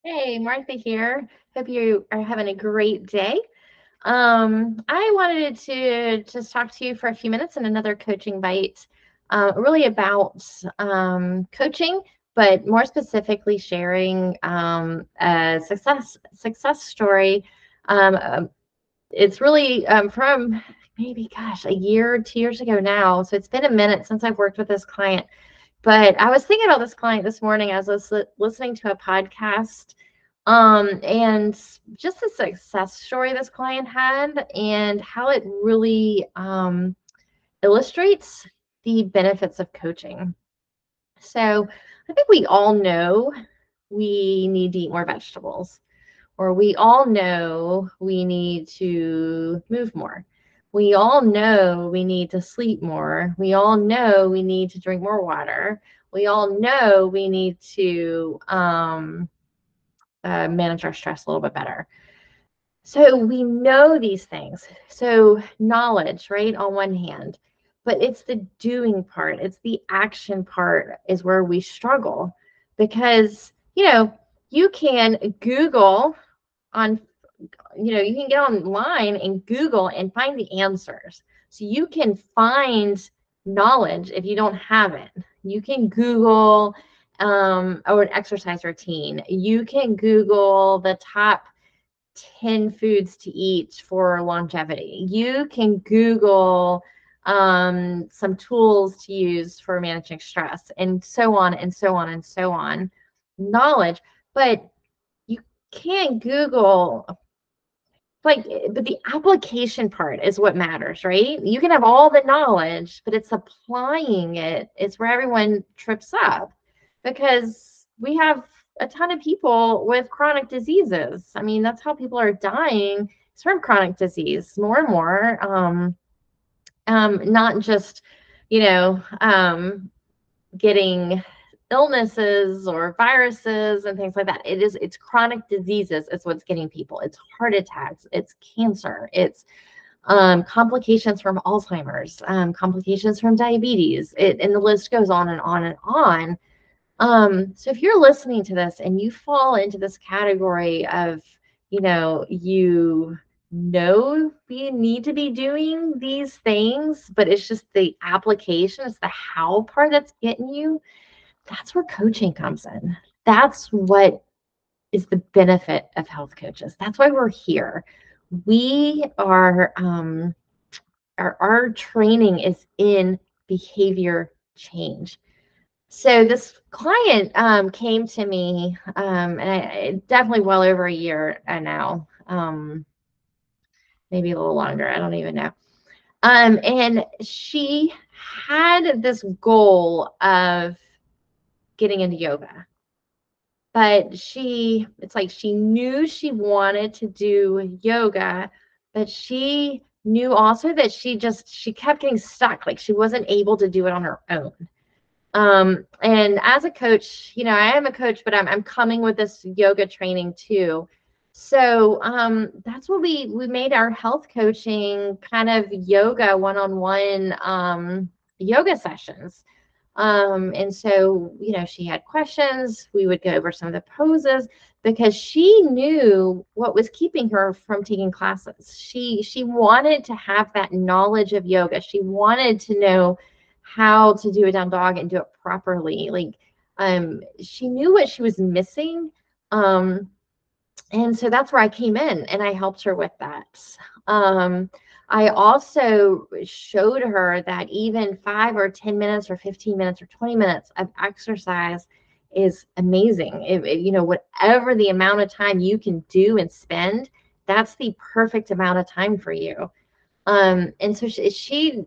Hey, Martha here. Hope you are having a great day. I wanted to just talk to you for a few minutes in another coaching bite, really about coaching, but more specifically sharing a success story. Um, it's really from maybe, gosh, a year, 2 years ago now. So it's been a minute since I've worked with this client. But I was thinking about this client this morning as I was listening to a podcast, and just the success story this client had and how it really illustrates the benefits of coaching. So I think we all know we need to eat more vegetables, or we all know we need to move more. We all know we need to sleep more. We all know we need to drink more water. We all know we need to manage our stress a little bit better. So we know these things. So knowledge, right, on one hand, but it's the doing part, it's the action part is where we struggle because, you can Google on you can get online and Google and find the answers. So you can find knowledge if you don't have it. You can Google or an exercise routine. You can Google the top 10 foods to eat for longevity. You can Google some tools to use for managing stress, and so on and so on and so on. Knowledge, but you can't Google but the application part is what matters, right? You can have all the knowledge, but it's applying it is where everyone trips up because we have a ton of people with chronic diseases. I mean, that's how people are dying. It's from chronic disease more and more. Not just, you know, getting illnesses or viruses and things like that. It's chronic diseases is what's getting people. It's heart attacks, it's cancer, it's complications from Alzheimer's, complications from diabetes, and the list goes on and on and on. So if you're listening to this and you fall into this category of, you you need to be doing these things, but it's just the application, it's the how part that's getting you, that's where coaching comes in. That's what is the benefit of health coaches. That's why we're here. We are our training is in behavior change. So this client came to me, and definitely well over a year now, maybe a little longer. I don't even know. And she had this goal of getting into yoga, but it's like she knew she wanted to do yoga, but she knew also that she kept getting stuck, like she wasn't able to do it on her own. And as a coach, I am a coach, but I'm coming with this yoga training too. So that's what we made our health coaching kind of yoga one-on-one yoga sessions. And so, she had questions. We would go over some of the poses because she knew what was keeping her from taking classes. She wanted to have that knowledge of yoga. She wanted to know how to do a down dog and do it properly. Like, she knew what she was missing. And so that's where I came in and I helped her with that. I also showed her that even 5 or 10 minutes or 15 minutes or 20 minutes of exercise is amazing. Whatever the amount of time you can do and spend, that's the perfect amount of time for you. And so she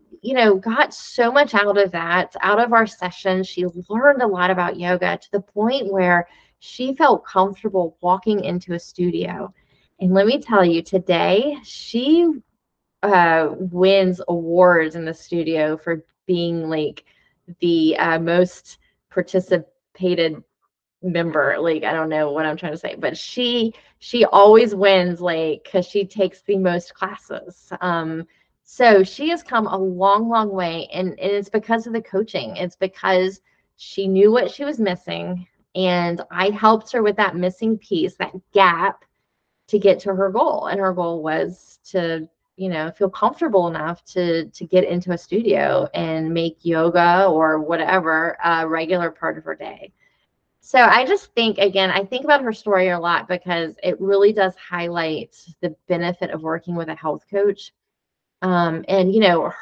got so much out of that, out of our session. She learned a lot about yoga to the point where she felt comfortable walking into a studio. And let me tell you, today she wins awards in the studio for being like the most participated member. Like, I don't know what I'm trying to say, but she always wins, like, because she takes the most classes. So she has come a long, long way, and it's because of the coaching. It's because she knew what she was missing. And I helped her with that missing piece, that gap, to get to her goal. And her goal was to, feel comfortable enough to get into a studio and make yoga or whatever a regular part of her day. So I just think, again, I think about her story a lot because it really does highlight the benefit of working with a health coach. And,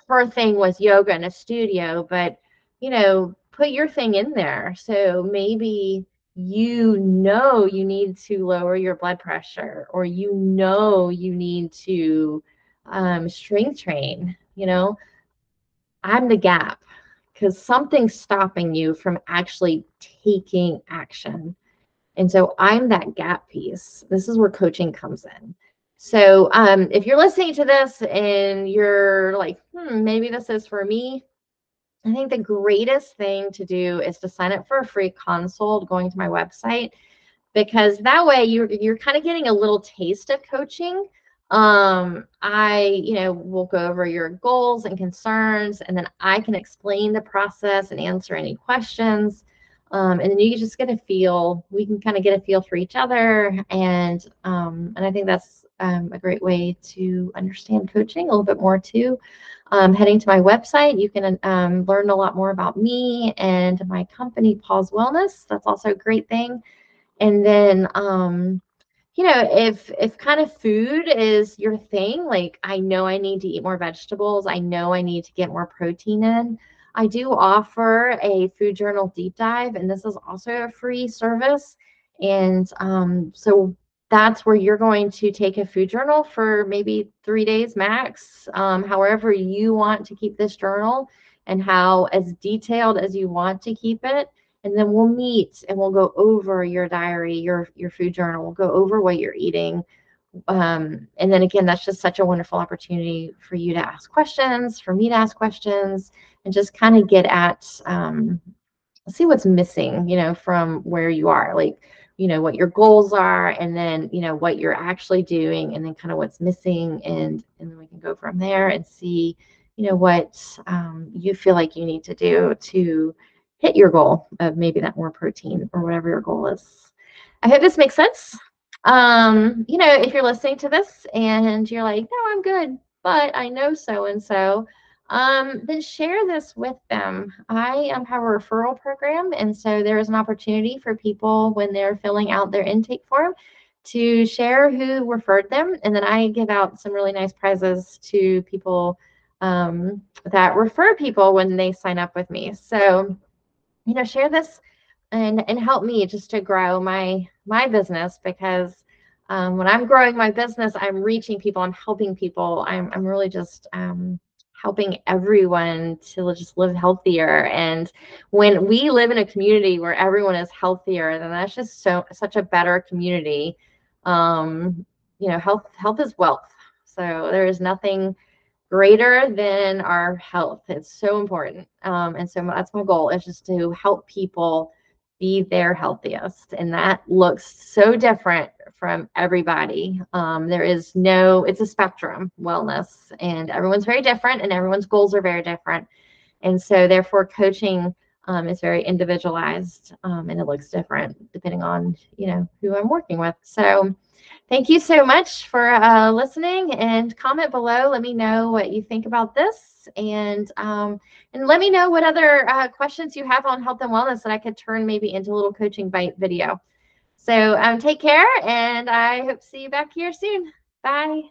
her thing was yoga in a studio, but, put your thing in there. So maybe you need to lower your blood pressure, or you need to strength train. I'm the gap because something's stopping you from actually taking action. And so I'm that gap piece. This is where coaching comes in. So if you're listening to this and you're like, maybe this is for me, I think the greatest thing to do is to sign up for a free consult going to my website, because that way you're kind of getting a little taste of coaching. I will go over your goals and concerns, and then I can explain the process and answer any questions. And then you just get a feel. We can kind of get a feel for each other, and I think that's a great way to understand coaching a little bit more too. Heading to my website, you can learn a lot more about me and my company, Paws Wellness. That's also a great thing. And then, if kind of food is your thing, like I know I need to eat more vegetables, I know I need to get more protein in. I do offer a food journal deep dive, and this is also a free service. And so that's where you're going to take a food journal for maybe 3 days max, however you want to keep this journal and how as detailed as you want to keep it. And then we'll meet and we'll go over your diary, your food journal. We'll go over what you're eating. And then again, that's just such a wonderful opportunity for you to ask questions, for me to ask questions, and just kind of get at see what's missing, from where you are, like, what your goals are, and then, what you're actually doing, and then kind of what's missing. And then we can go from there and see, what you feel like you need to do to hit your goal of maybe that more protein or whatever your goal is. I hope this makes sense. If you're listening to this and you're like, no, I'm good, but I know so and so, then share this with them. I have a referral program, and so there is an opportunity for people when they're filling out their intake form to share who referred them, and then I give out some really nice prizes to people that refer people when they sign up with me. So, share this and help me just to grow my business, because when I'm growing my business, I'm reaching people, I'm helping people, I'm really just helping everyone to just live healthier. And when we live in a community where everyone is healthier, then that's just such a better community. Health is wealth. So there is nothing greater than our health. It's so important. And so that's my goal, is just to help people be their healthiest. And that looks so different from everybody. It's a spectrum, wellness, and everyone's very different and everyone's goals are very different. And so therefore coaching is very individualized, and it looks different depending on, who I'm working with. So thank you so much for listening, and comment below. Let me know what you think about this, and let me know what other questions you have on health and wellness that I could turn maybe into a little coaching bite video. So take care, and I hope to see you back here soon. Bye.